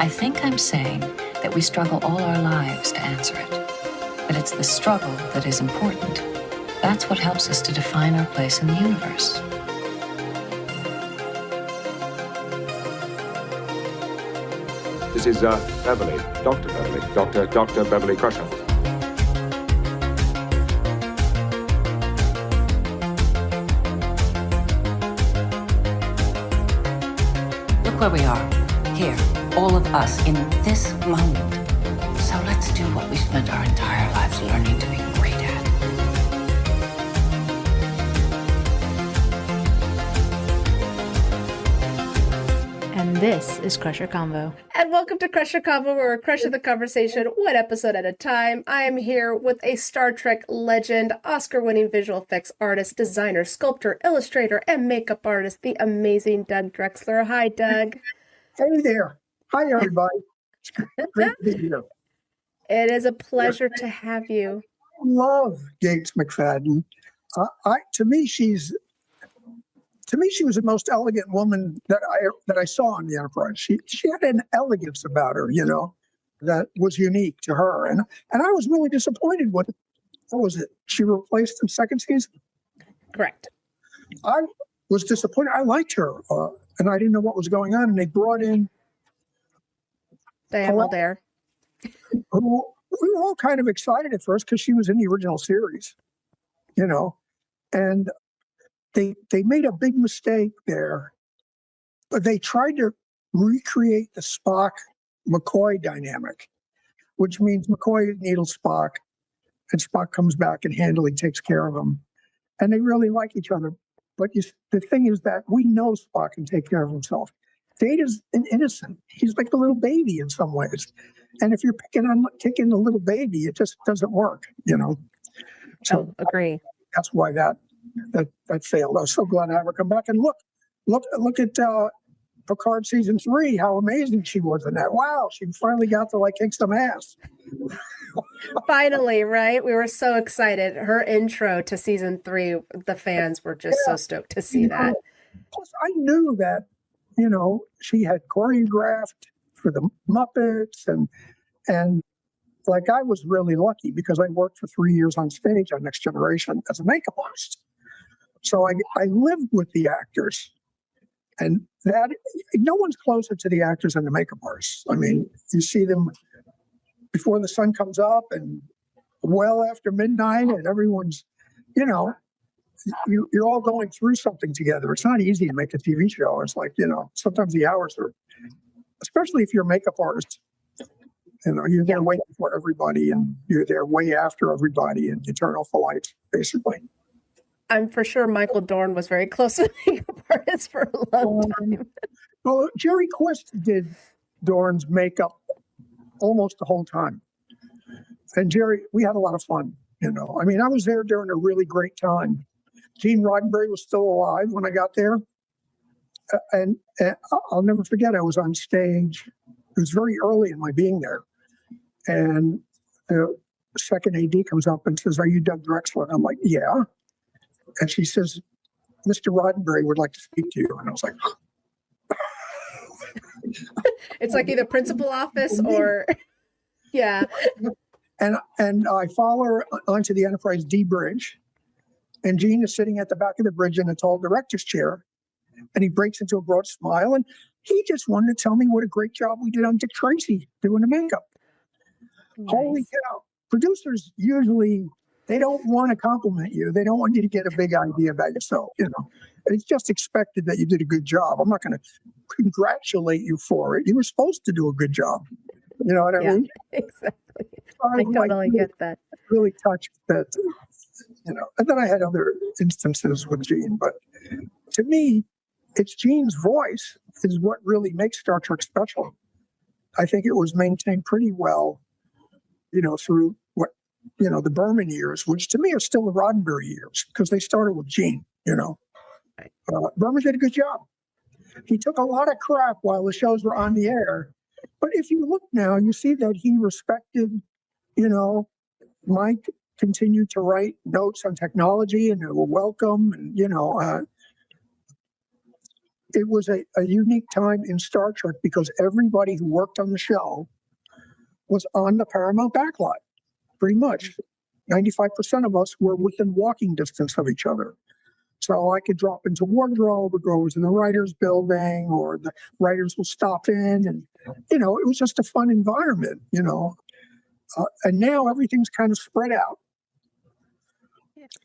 I think I'm saying that we struggle all our lives to answer it. But it's the struggle that is important. That's what helps us to define our place in the universe. This is Beverly, Dr. Beverly, Dr. Beverly Crusher. Look where we are. Here, all of us, in this moment. So let's do what we spent our entire lives learning to be great at. And this is Crusher Convo. And welcome to Crusher Convo, where we're crushing the conversation one episode at a time. I am here with a Star Trek legend, Oscar-winning visual effects artist, designer, sculptor, illustrator, and makeup artist, the amazing Doug Drexler. Hi, Doug. Hey there. Hi, everybody. It's great to be here. It is a pleasure to have you. I love Gates McFadden. To me, she was the most elegant woman that I saw on the Enterprise. She had an elegance about her, that was unique to her. And I was really disappointed when, what was it? She replaced in second season? Correct. I was disappointed. I liked her, and I didn't know what was going on. And they brought in Diane Muldaur. Who we were all kind of excited at first because she was in the original series, and they made a big mistake there. But they tried to recreate the Spock-McCoy dynamic, which means McCoy needles Spock, and Spock comes back and handily takes care of him. And they really like each other. But the thing is that we know Spock can take care of himself. Data's an innocent. He's like a little baby in some ways. And if you're kicking the little baby, it just doesn't work, So agree. That's why that failed. I was so glad to have her come back. And look at Picard season 3, how amazing she was in that. Wow, she finally got to kick some ass. Finally, right? We were so excited. Her intro to season 3, the fans were just so stoked to see that. Plus, I knew that, she had choreographed for the Muppets and I was really lucky because I worked for 3 years on stage on Next Generation as a makeup artist. So I lived with the actors, and that no one's closer to the actors than the makeup artists. I mean, you see them before the sun comes up and well after midnight, and everyone's, you're all going through something together. It's not easy to make a TV show. It's sometimes the hours are, especially if you're a makeup artist, you're there waiting for everybody, and you're there way after everybody, and you turn off the lights, basically. I'm for sure Michael Dorn was very close to the makeup artist for a long time. Well, Jerry Quist did Dorn's makeup almost the whole time. And Jerry, we had a lot of fun, I was there during a really great time. Gene Roddenberry was still alive when I got there. And I'll never forget, I was on stage. It was very early in my being there. And the second AD comes up and says, "Are you Doug Drexler?" And I'm like, "Yeah." And she says, "Mr. Roddenberry would like to speak to you." And I was like, it's like either principal office or, yeah. And I follow her onto the Enterprise D bridge. And Gene is sitting at the back of the bridge in a tall director's chair. And he breaks into a broad smile. And he just wanted to tell me what a great job we did on Dick Tracy doing the makeup. Nice. Holy cow. Producers usually, they don't want to compliment you. They don't want you to get a big idea about yourself, It's just expected that you did a good job. I'm not going to congratulate you for it. You were supposed to do a good job. You know what I mean? Exactly. I totally get that. Really touched that, And then I had other instances with Gene. But to me, it's Gene's voice is what really makes Star Trek special. I think it was maintained pretty well, through the Berman years, which to me are still the Roddenberry years because they started with Gene, Berman did a good job. He took a lot of crap while the shows were on the air. But if you look now, you see that he respected, Mike continued to write notes on technology and they were welcome. And, it was a unique time in Star Trek because everybody who worked on the show was on the Paramount backlot, pretty much. 95% of us were within walking distance of each other. So I could drop into wardrobe or go to the writer's building, or the writers will stop in, and, it was just a fun environment, and now everything's kind of spread out.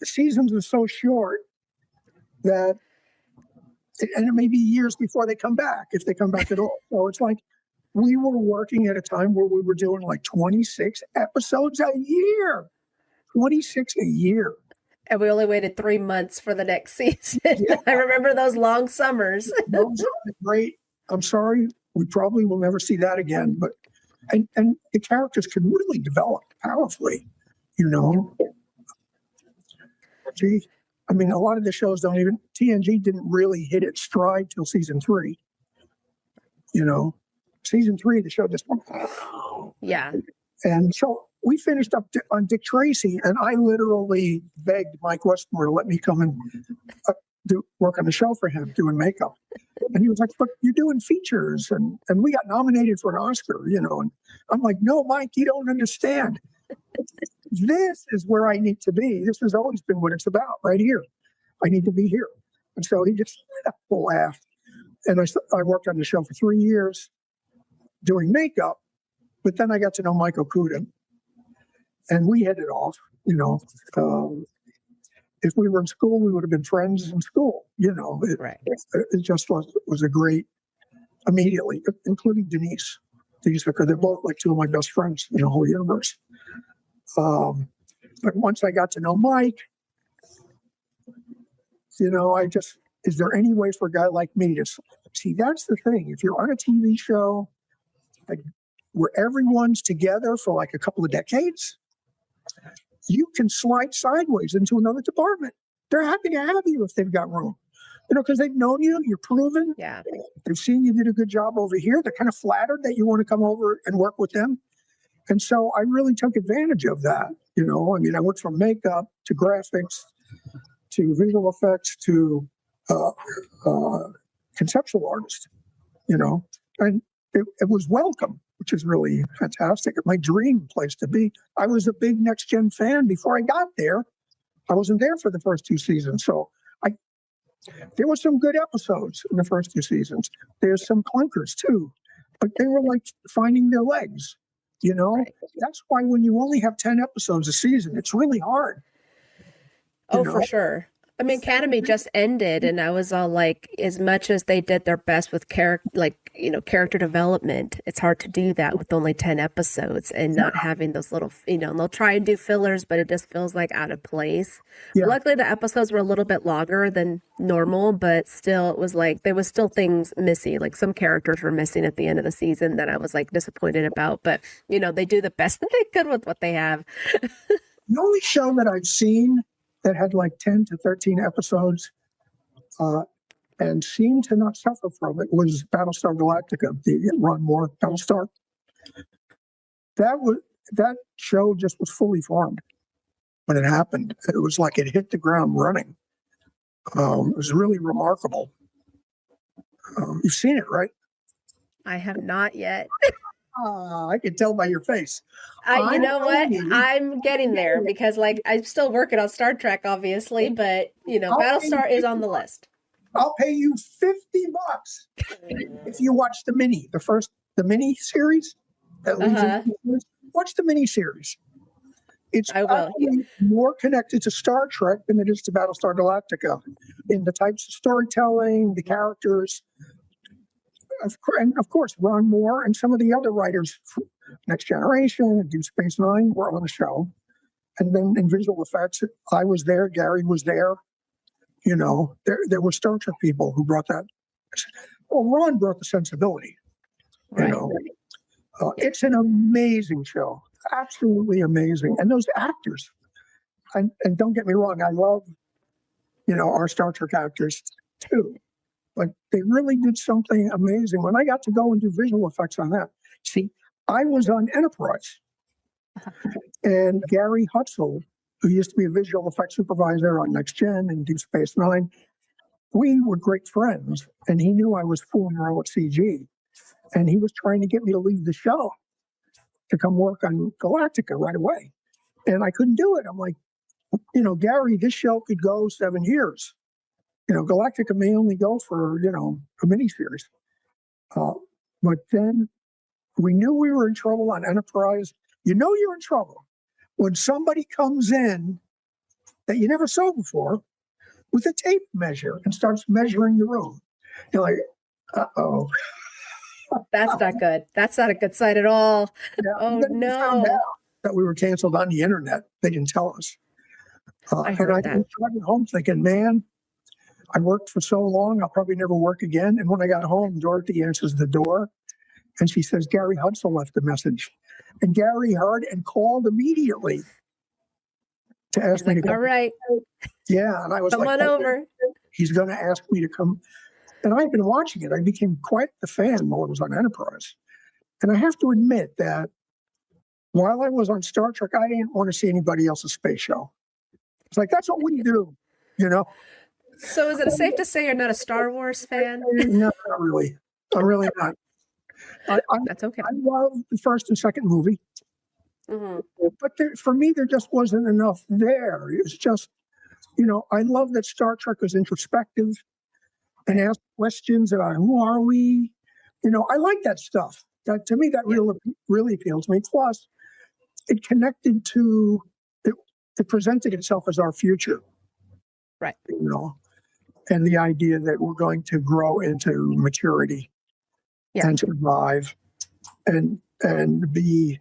The seasons are so short that, and it may be years before they come back, if they come back at all. So it's like we were working at a time where we were doing like 26 episodes a year. 26 a year. And we only waited 3 months for the next season. Yeah. I remember those long summers. Those are great. I'm sorry, we probably will never see that again. But and the characters can really develop powerfully, Gee, I mean, a lot of the shows don't even. TNG didn't really hit its stride till season 3. Season 3, the show just went. Yeah. And so we finished up on Dick Tracy, and I literally begged Mike Westmore to let me come and work on the show for him, doing makeup. And he was like, "But you're doing features, and we got nominated for an Oscar, And I'm like, "No, Mike, you don't understand. This is where I need to be. This has always been what it's about, right here. I need to be here." And so he just laughed. And I worked on the show for 3 years doing makeup, but then I got to know Michael Kuden, and we hit it off. If we were in school, we would have been friends in school. Right. It just was a great, immediately, including Denise Vicker. They're both like two of my best friends in the whole universe. But once I got to know Mike, is there any way for a guy like me to see? That's the thing. If you're on a TV show, like, where everyone's together for like a couple of decades, you can slide sideways into another department. They're happy to have you if they've got room, because they've known you, you're proven. Yeah. They've seen you did a good job over here. They're kind of flattered that you want to come over and work with them. And so I really took advantage of that. I went from makeup to graphics to visual effects to conceptual artist, and it was welcome, which is really fantastic. My dream place to be. I was a big Next Gen fan before I got there. I wasn't there for the first 2 seasons. So there were some good episodes in the first 2 seasons. There's some clunkers too, but they were like finding their legs. Right. That's why when you only have 10 episodes a season, it's really hard. Oh, for sure. I mean, Academy just ended, and I was all like, as much as they did their best with character development, it's hard to do that with only 10 episodes and not having those little, they'll try and do fillers, but it just feels like out of place. Yeah. Luckily, the episodes were a little bit longer than normal, but still, it was like, there was still things missing. Like some characters were missing at the end of the season that I was like disappointed about, but they do the best that they could with what they have. The only show that I've seen that had like 10 to 13 episodes and seemed to not suffer from it was Battlestar Galactica, the Ron Moore Battlestar. That show just was fully formed when it happened. It was like it hit the ground running. It was really remarkable. You've seen it, right? I have not yet. I can tell by your face. You know what? I'm getting there because, I'm still working on Star Trek, obviously, but Battlestar is on the list. I'll pay you $50 if you watch the mini series. Watch the mini series. It's actually more connected to Star Trek than it is to Battlestar Galactica in the types of storytelling, the characters. And of course, Ron Moore and some of the other writers, Next Generation and Deep Space Nine, were on the show. And then in visual effects, I was there, Gary was there. There were Star Trek people who brought that. Well, Ron brought the sensibility. Right. It's an amazing show, absolutely amazing. And those actors, and don't get me wrong, I love, our Star Trek actors too. But they really did something amazing. When I got to go and do visual effects on that, see, I was on Enterprise. And Gary Hutzel, who used to be a visual effects supervisor on Next Gen and Deep Space Nine, we were great friends, and he knew I was fooling around with CG, and he was trying to get me to leave the show to come work on Galactica right away. And I couldn't do it. I'm like, Gary, this show could go 7 years. Galactica may only go for, a miniseries. But then we knew we were in trouble on Enterprise. You're in trouble when somebody comes in that you never saw before with a tape measure and starts measuring the room. You're like, uh-oh. That's not good. That's not a good sign at all. Yeah, Oh, then we found no. out that we were canceled on the internet. They didn't tell us. I heard and that. I was driving home thinking, man, I worked for so long, I'll probably never work again. And when I got home, Dorothy answers the door and she says, Gary Hudson left a message. And Gary heard and called immediately to ask me to come. All right. Yeah. And I was Come like, on over. he's going to ask me to come. And I've been watching it. I became quite the fan while I was on Enterprise. And I have to admit that while I was on Star Trek, I didn't want to see anybody else's space show. It's like, that's what we do, So is it safe to say you're not a Star Wars fan? No, not really. I'm really not. That's okay. I love the first and second movie. Mm-hmm. But for me, there just wasn't enough there. It's just, I love that Star Trek was introspective and asked questions about who are we? I like that stuff. That to me, that really appealed to me. Plus, it connected to, it presented itself as our future. Right. And the idea that we're going to grow into maturity and survive and be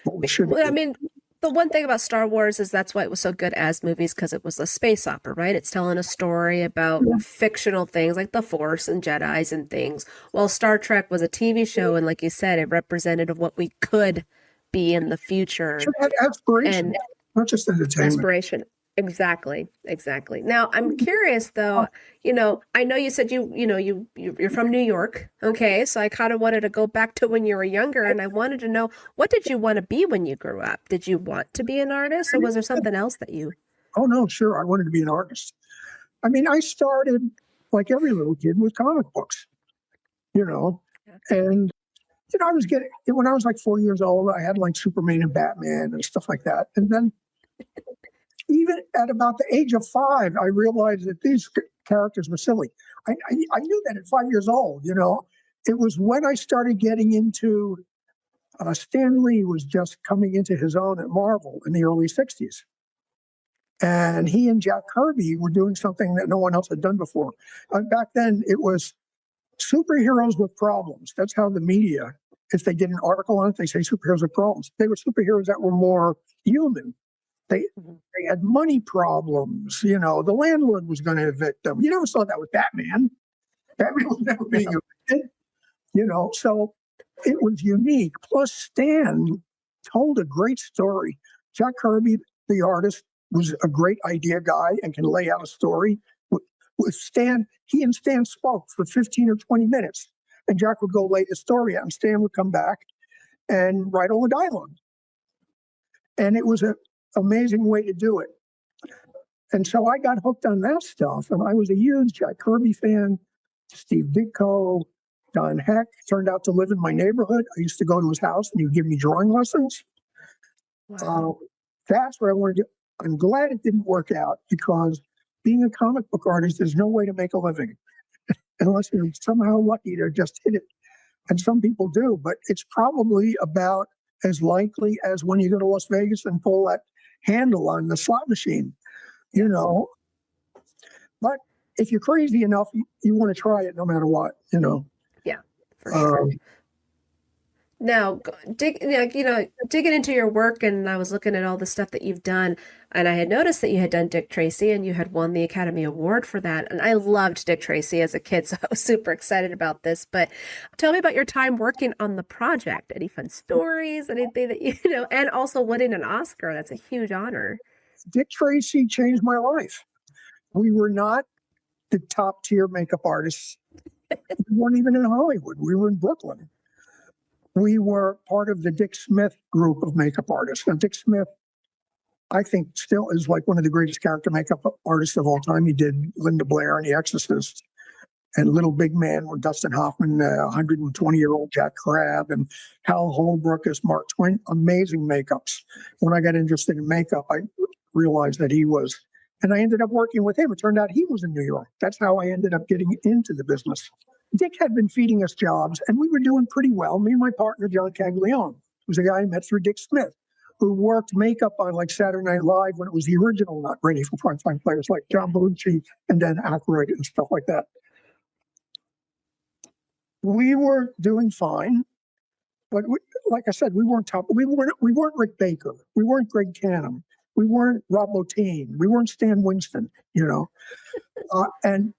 what we should be. Well, I mean, the one thing about Star Wars is that's why it was so good as movies, because it was a space opera, right? It's telling a story about fictional things like the Force and Jedis and things. While Star Trek was a TV show, and like you said, it represented what we could be in the future. Should have aspiration, not just entertainment. Aspiration. Exactly. Now, I'm curious though, I know you said you're from New York. Okay. So I kind of wanted to go back to when you were younger, and I wanted to know, what did you want to be when you grew up? Did you want to be an artist, or was there something else that you? Oh no, sure. I wanted to be an artist. I mean, I started like every little kid with comic books, and I was when I was like 4 years old, I had like Superman and Batman and stuff like that. And then even at about the age of 5, I realized that these characters were silly. I knew that at 5 years old, It was when I started getting into, Stan Lee was just coming into his own at Marvel in the early 60s. And he and Jack Kirby were doing something that no one else had done before. Back then, it was superheroes with problems. That's how the media, if they did an article on it, they say superheroes with problems. They were superheroes that were more human. They had money problems. The landlord was going to evict them. You never saw that with Batman. Batman was never being evicted. So it was unique. Plus, Stan told a great story. Jack Kirby, the artist, was a great idea guy and can lay out a story. With Stan, he and Stan spoke for 15 or 20 minutes, and Jack would go lay the story out, and Stan would come back and write all the dialogue. And it was an amazing way to do it. And so I got hooked on that stuff, and I was a huge Jack Kirby fan. Steve Ditko, Don Heck turned out to live in my neighborhood. I used to go to his house, and he would give me drawing lessons. Wow. That's where I wanted to. I'm glad it didn't work out, because being a comic book artist, there's no way to make a living unless you're somehow lucky to just hit it. And some people do, but it's probably about as likely as when you go to Las Vegas and pull that handle on the slot machine, But if you're crazy enough, you want to try it no matter what, Yeah, for sure. Now, digging into your work, and I was looking at all the stuff that you've done, and I had noticed that you had done Dick Tracy, and you had won the Academy Award for that. And I loved Dick Tracy as a kid, so I was super excited about this. But tell me about your time working on the project. Any fun stories? Anything that and also winning an Oscar? That's a huge honor. Dick Tracy changed my life. We were not the top tier makeup artists. We weren't even in Hollywood. We were in Brooklyn. We were part of the Dick Smith group of makeup artists. Now, Dick Smith I think still is like one of the greatest character makeup artists of all time. He did Linda Blair and The Exorcist, and Little Big Man with Dustin Hoffman, 120-year-old Jack Crabb, and Hal Holbrook as Mark Twain. Amazing makeups. When I got interested in makeup, I realized that he was, and I ended up working with him. It turned out he was in New York. That's how I ended up getting into the business. Dick had been feeding us jobs, and we were doing pretty well. Me and my partner, John Caglione, was a guy I met through Dick Smith, who worked makeup on like Saturday Night Live when it was the original Not Ready for Primetime players like John Belushi and Dan Aykroyd and stuff like that. We were doing fine, but like I said, we weren't top. We weren't Rick Baker. We weren't Greg Canham. We weren't Rob Bottin. We weren't Stan Winston. And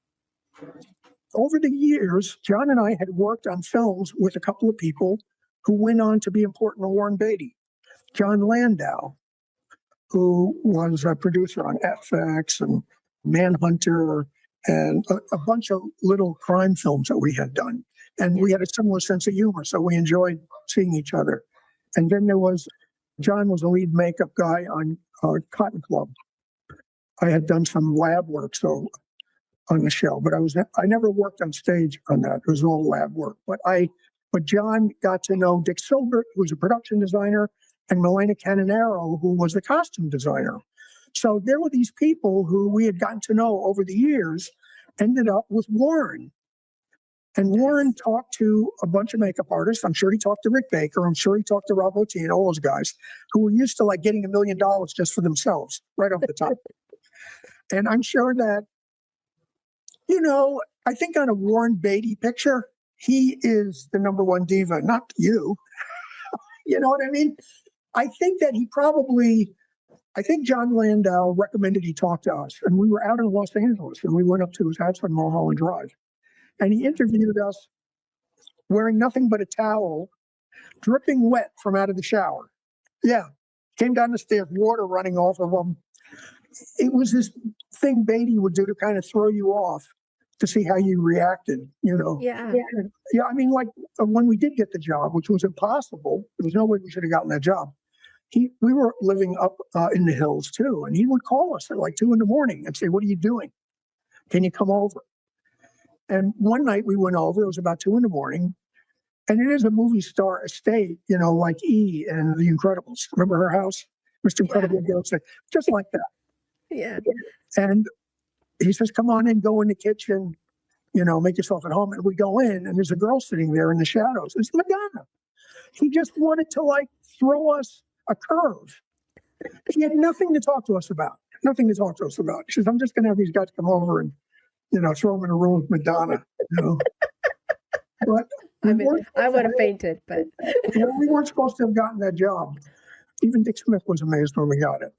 over the years, John and I had worked on films with a couple of people who went on to be important to Warren Beatty. John Landau, who was a producer on FX and Manhunter and a bunch of little crime films that we had done. And we had a similar sense of humor, so we enjoyed seeing each other. And then John was a lead makeup guy on Cotton Club. I had done some lab work on the show, but I never worked on stage on that. It was all lab work. But John got to know Dick Silbert, who was a production designer, and Milena Canonero, who was the costume designer. So there were these people who we had gotten to know over the years, ended up with Warren. And Warren talked to a bunch of makeup artists. I'm sure he talked to Rick Baker. I'm sure he talked to Rob Bottin, all those guys who were used to like getting $1 million just for themselves right off the top. And I'm sure that, I think on a Warren Beatty picture, he is the number one diva, not you. You know what I mean? I think that I think John Landau recommended he talk to us. And we were out in Los Angeles and we went up to his house on Mulholland Drive. And he interviewed us wearing nothing but a towel, dripping wet from out of the shower. Yeah. Came down the stairs, water running off of him. It was this thing Beatty would do to kind of throw you off to see how you reacted, Yeah. Yeah, I mean, like when we did get the job, which was impossible, there was no way we should have gotten that job. We were living up in the hills too, and he would call us at like 2 a.m. and say, "What are you doing? Can you come over?" And one night we went over. It was about 2 a.m, and it is a movie star estate, like E and The Incredibles. Remember her house, Mr. Incredible, just like that. Yeah. And he says, "Come on in, go in the kitchen, make yourself at home." And we go in, and there's a girl sitting there in the shadows. It's Madonna. He just wanted to like throw us a curve. He had nothing to talk to us about. Nothing to talk to us about. He says, "I'm just going to have these guys come over and, throw them in a room with Madonna." But I would have fainted, but we weren't supposed to have gotten that job. Even Dick Smith was amazed when we got it.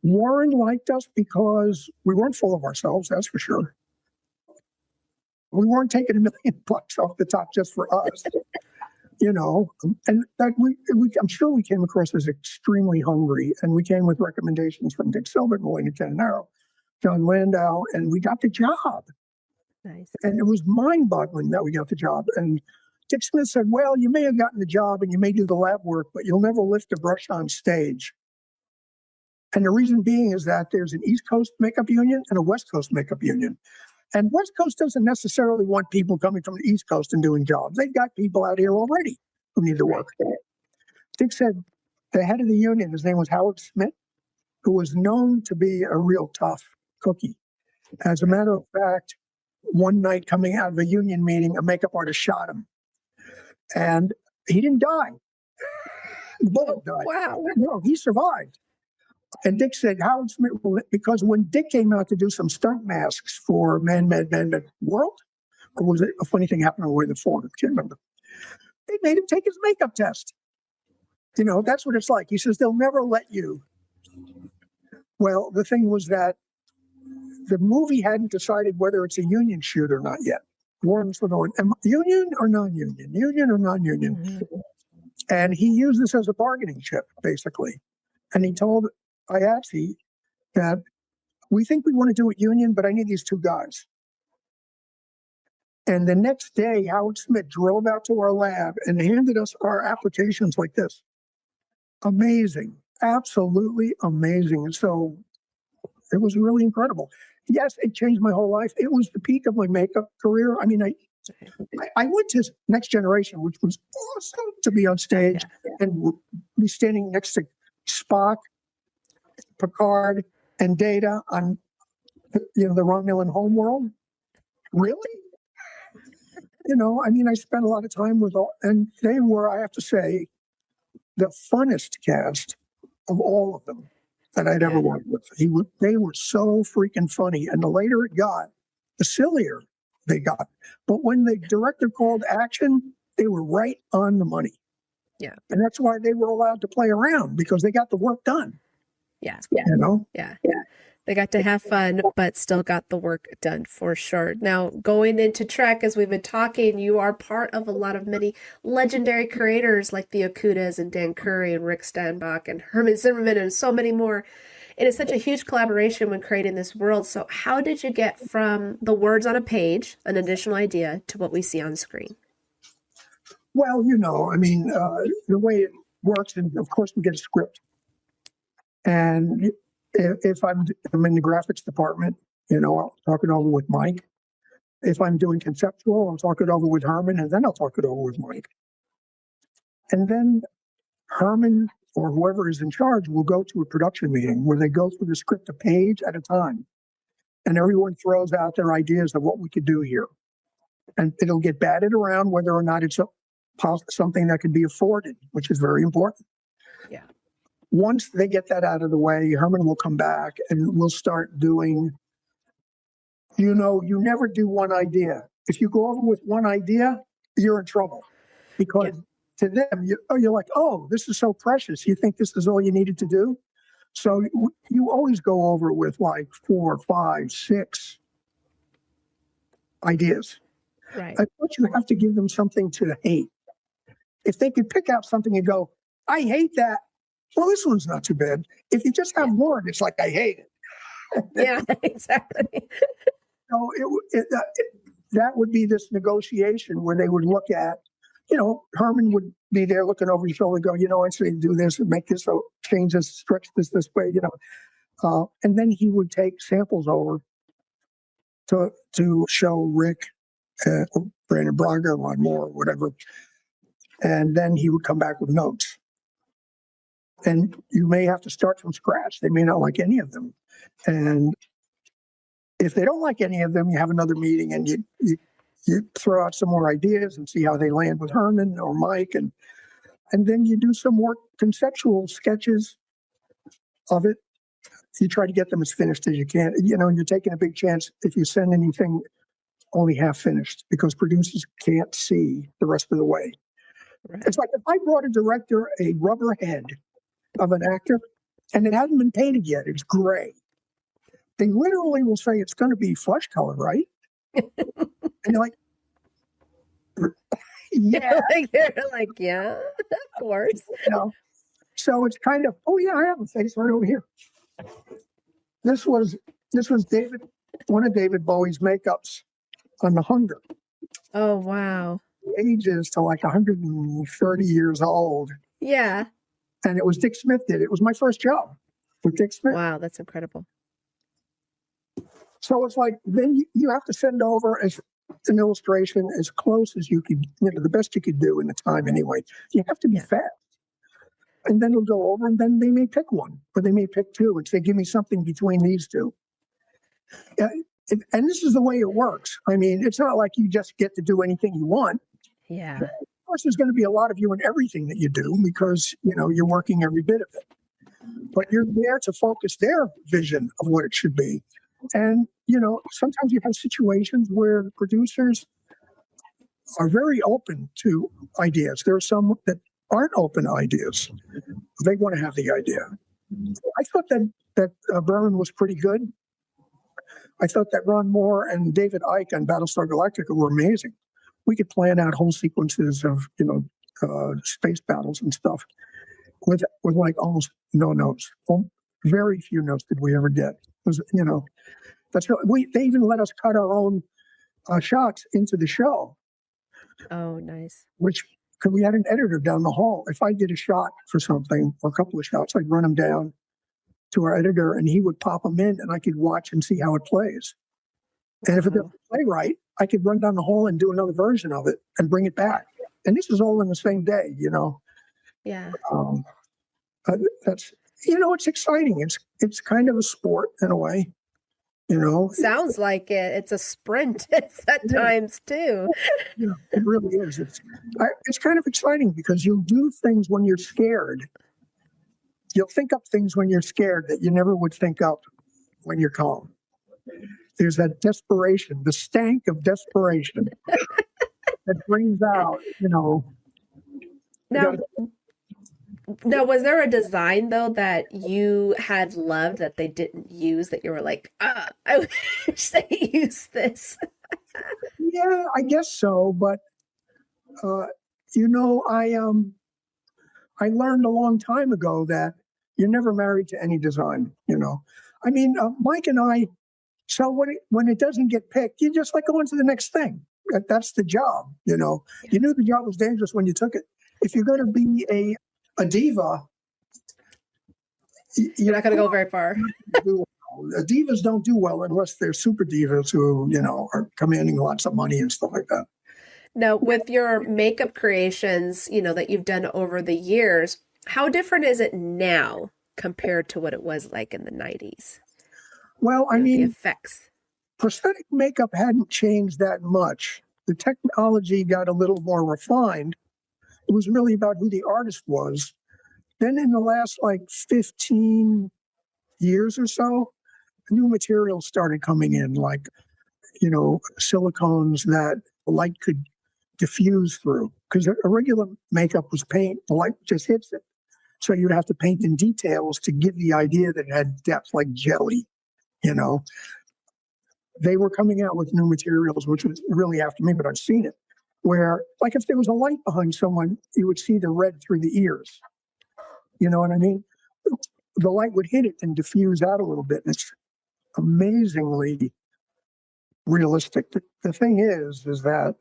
Warren liked us because we weren't full of ourselves, that's for sure. We weren't taking $1 million off the top just for us, and that I'm sure we came across as extremely hungry, and we came with recommendations from Dick Silbert, Milena Canonero, John Landau, and we got the job. nice. And it was mind-boggling that we got the job. And Dick Smith said, "Well, you may have gotten the job and you may do the lab work, but you'll never lift a brush on stage." And the reason being is that there's an East Coast makeup union and a West Coast makeup union. And West Coast doesn't necessarily want people coming from the East Coast and doing jobs. They've got people out here already who need to work. Dick said the head of the union, his name was Howard Smith, who was known to be a real tough cookie. As a matter of fact, one night coming out of a union meeting, a makeup artist shot him. And he didn't die. The bullet died. Wow. No, he survived. And Dick said, Howard Smith, because when Dick came out to do some stunt masks for Man Mad World, or was it a funny thing happened away the phone? I can't remember. They made him take his makeup test. That's what it's like. He says, they'll never let you. Well, the thing was that the movie hadn't decided whether it's a union shoot or not yet. Warren was going, union or non-union? Union or non-union? Mm-hmm. And he used this as a bargaining chip, basically. And he told IATSE that we think we want to do it union, but I need these 2 guys. And the next day, Howard Smith drove out to our lab and handed us our applications like this. Amazing. absolutely amazing. So it was really incredible. Yes, it changed my whole life. It was the peak of my makeup career. I mean, I went to Next Generation, which was awesome to be on stage and be standing next to Spock, Picard, and Data on, the Romulan homeworld. Really? I mean, I spent a lot of time with all, and they were, I have to say, the funnest cast of all of them that I'd ever worked with. They were so freaking funny. And the later it got, the sillier they got. But when the director called action, they were right on the money. Yeah. And that's why they were allowed to play around, because they got the work done. Yeah. Yeah. They got to have fun, but still got the work done for sure. Now, going into Trek, as we've been talking, you are part of a lot of many legendary creators like the Okudas and Dan Curry and Rick Stanbach and Herman Zimmerman and so many more. It is such a huge collaboration when creating this world. So how did you get from the words on a page, an additional idea, to what we see on screen? Well, I mean, the way it works, and of course we get a script. And if I'm in the graphics department, I'll talk it over with Mike. If I'm doing conceptual, I'll talk it over with Herman, and then I'll talk it over with Mike. And then Herman or whoever is in charge will go to a production meeting where they go through the script a page at a time. And everyone throws out their ideas of what we could do here. And it'll get batted around whether or not it's something that can be afforded, which is very important. Yeah. Once they get that out of the way, Herman will come back and we'll start doing, you never do one idea. If you go over with one idea, you're in trouble, because to them, you're like, oh, this is so precious. You think this is all you needed to do? So you always go over with like 4, 5, 6 ideas. Right. But you have to give them something to hate. If they could pick out something and go, I hate that. Well, this one's not too bad. If you just have one, it's like, I hate it. Yeah, exactly. So that would be this negotiation where they would look at, Herman would be there looking over his shoulder and go, I say do this and make this, so change this, stretch this way, and then he would take samples over to show Rick, Brandon Braga, Ron Moore, whatever. And then he would come back with notes. And you may have to start from scratch. They may not like any of them. And if they don't like any of them, you have another meeting and you throw out some more ideas and see how they land with Herman or Mike. And then you do some more conceptual sketches of it. You try to get them as finished as you can. You're taking a big chance if you send anything only half finished, because producers can't see the rest of the way. Right. It's like if I brought a director a rubber head of an actor and it hasn't been painted yet, it's gray. They literally will say it's going to be flesh color, right? And you're like, yeah. They're like, yeah, of course. So it's kind of, oh yeah, I have a face right over here. This was one of David Bowie's makeups on The Hunger. Oh, wow. Ages to like 130 years old. Yeah. And it was Dick Smith did it. It was my first job with Dick Smith. Wow, that's incredible. So it's like, then you have to send over as an illustration as close as you could, the best you could do in the time anyway. You have to be fast. And then it'll go over, and then they may pick one, or they may pick two and say, give me something between these two. And this is the way it works. I mean, it's not like you just get to do anything you want. Yeah. Of course, there's going to be a lot of you in everything that you do, because, you're working every bit of it. But you're there to focus their vision of what it should be. And, sometimes you have situations where the producers are very open to ideas. There are some that aren't open to ideas. They want to have the idea. I thought that Berman was pretty good. I thought that Ron Moore and David Icke on Battlestar Galactica were amazing. We could plan out whole sequences of, space battles and stuff with like almost no notes. Very few notes did we ever get. It was, they even let us cut our own shots into the show. Oh, nice. Which because we had an editor down the hall. If I did a shot for something or a couple of shots, I'd run them down to our editor and he would pop them in and I could watch and see how it plays. And if it doesn't play right, I could run down the hall and do another version of it and bring it back. And this is all in the same day, you know. Yeah. That's, you know, it's exciting. It's kind of a sport in a way, you know. Sounds like it. It's a sprint at times too. You know, it really is. It's kind of exciting because you'll do things when you're scared. You'll think up things when you're scared that you never would think up when you're calm. There's that desperation, the stank of desperation that brings out, you know. Now, was there a design though that you had loved that they didn't use that you were like, I wish they used this? Yeah, I guess so. But you know, I learned a long time ago that you're never married to any design. You know, I mean, Mike and I. So when it doesn't get picked, you just like go on to the next thing. That's the job. You know, you knew the job was dangerous when you took it. If you're going to be a diva, you're not going to go very far. Divas don't do well unless they're super divas who, you know, are commanding lots of money and stuff like that. Now, with your makeup creations, you know, that you've done over the years, how different is it now compared to what it was like in the 90s? Well, I mean, the effects. Prosthetic makeup hadn't changed that much. The technology got a little more refined. It was really about who the artist was. Then in the last like 15 years or so, new materials started coming in, like, you know, silicones that light could diffuse through. Because a regular makeup was paint, the light just hits it. So you'd have to paint in details to give the idea that it had depth, like jelly, you know. They were coming out with new materials, which was really after me, but I've seen it, where, like, if there was a light behind someone, you would see the red through the ears. You know what I mean? The light would hit it and diffuse out a little bit. And it's amazingly realistic. The thing is that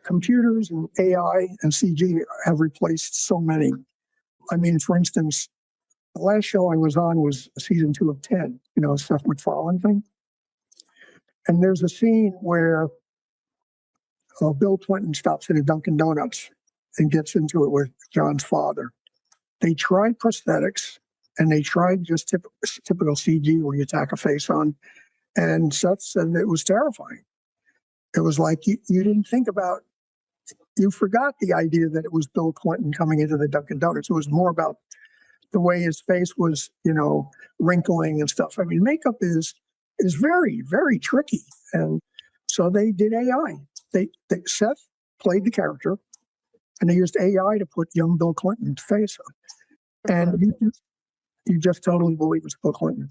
computers and AI and CG have replaced so many. I mean, for instance, the last show I was on was season 2 of 10, you know, Seth MacFarlane thing. And there's a scene where Bill Clinton stops at a Dunkin' Donuts and gets into it with John's father. They tried prosthetics and they tried just typical CG where you tack a face on. And Seth said it was terrifying. It was like you didn't think about, you forgot the idea that it was Bill Clinton coming into the Dunkin' Donuts. It was more about the way his face was, you know, wrinkling and stuff. I mean, makeup is very, very tricky. And so they did AI. Seth played the character, and they used AI to put young Bill Clinton's face on. And you just totally believe it's Bill Clinton.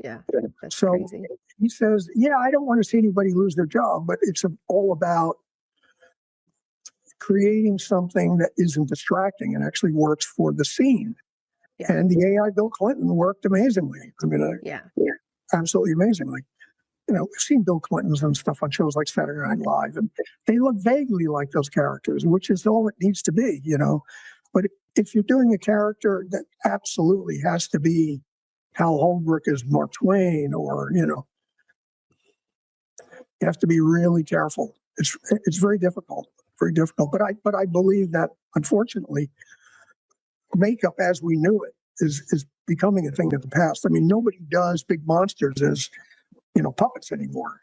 Yeah, that's so crazy. He says, yeah, I don't want to see anybody lose their job, but it's all about creating something that isn't distracting and actually works for the scene. Yeah. And the AI Bill Clinton worked amazingly. I mean, absolutely amazingly. You know, we've seen Bill Clintons and stuff on shows like Saturday Night Live, and they look vaguely like those characters, which is all it needs to be, you know. But if you're doing a character that absolutely has to be Hal Holbrook as Mark Twain, or, you know, you have to be really careful. It's very difficult, very difficult. But I believe that, unfortunately, makeup as we knew it is becoming a thing of the past. I mean, nobody does big monsters as, you know, puppets anymore.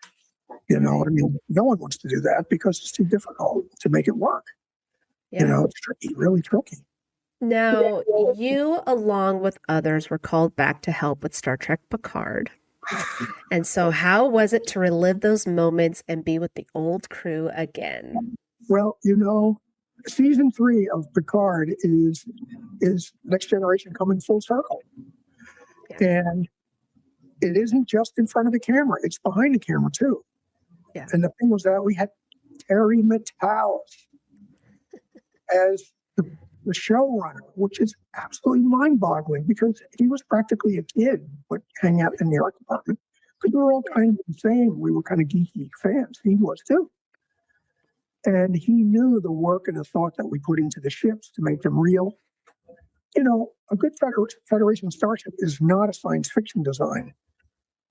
You know, I mean, no one wants to do that because it's too difficult to make it work. Yeah. You know, it's tricky, really tricky. Now, you, along with others, were called back to help with Star Trek Picard. And so how was it to relive those moments and be with the old crew again? Well, you know, season 3 of Picard is Next Generation coming full circle. Yeah. And it isn't just in front of the camera, it's behind the camera too. Yeah. And the thing was that we had Terry Matalas as the showrunner, which is absolutely mind-boggling because he was practically a kid, but hang out in the art department. Because we were all kind of the same. We were kind of geeky fans. He was too. And he knew the work and the thought that we put into the ships to make them real. You know, a good Federation starship is not a science fiction design.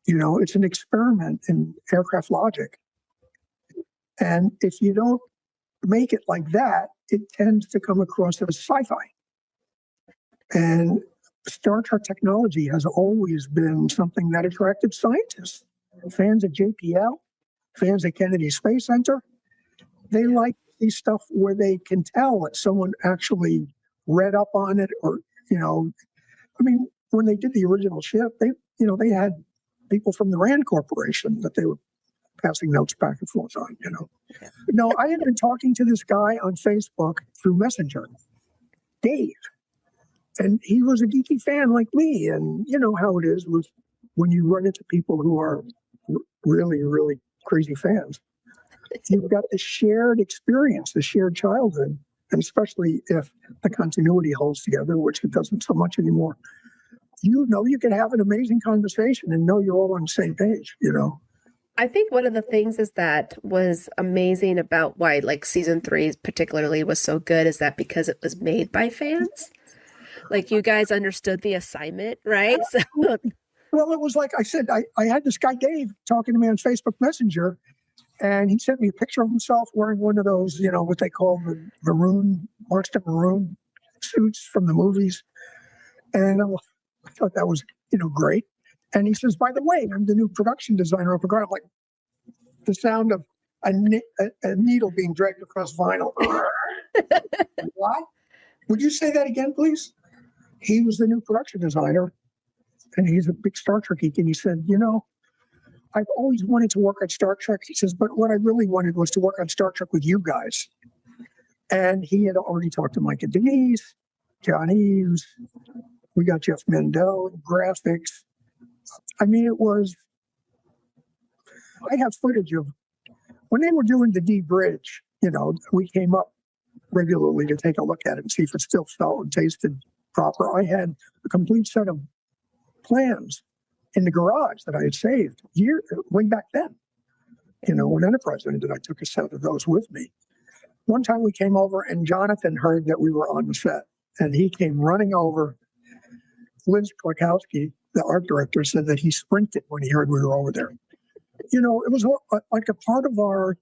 You know, it's an experiment in aircraft logic. And if you don't make it like that, it tends to come across as sci-fi. And Star Trek technology has always been something that attracted scientists, fans of JPL, fans of Kennedy Space Center. They like these stuff where they can tell that someone actually read up on it, or, you know, I mean, when they did the original ship, they had people from the Rand Corporation that they were passing notes back and forth on, you know. No, I had been talking to this guy on Facebook through Messenger, Dave, and he was a geeky fan like me. And you know how it is with when you run into people who are really, really crazy fans. You've got the shared experience, the shared childhood, and especially if the continuity holds together, which it doesn't so much anymore. You know, you can have an amazing conversation and know you're all on the same page, you know. I think one of the things is that was amazing about why like season 3 particularly was so good is that because it was made by fans. Like you guys understood the assignment, right? So well, it was like I said, I had this guy Dave talking to me on Facebook Messenger, and he sent me a picture of himself wearing one of those, you know, what they call the maroon, marched up maroon suits from the movies. And I thought that was, you know, great. And he says, by the way, I'm the new production designer. I forgot, like the sound of a needle being dragged across vinyl. What? Would you say that again, please? He was the new production designer, and he's a big Star Trek geek. And he said, you know, I've always wanted to work on Star Trek. He says, but what I really wanted was to work on Star Trek with you guys. And he had already talked to Mike and Denise, John Eves. We got Jeff Mendel, graphics. I mean, I have footage of when they were doing the D Bridge, you know, we came up regularly to take a look at it and see if it still felt and tasted proper. I had a complete set of plans in the garage that I had saved way back then. You know, when Enterprise ended, I took a set of those with me. One time we came over and Jonathan heard that we were on the set, and he came running over. Liz Klikowski, the art director, said that he sprinted when he heard we were over there. You know, it was like a part of our,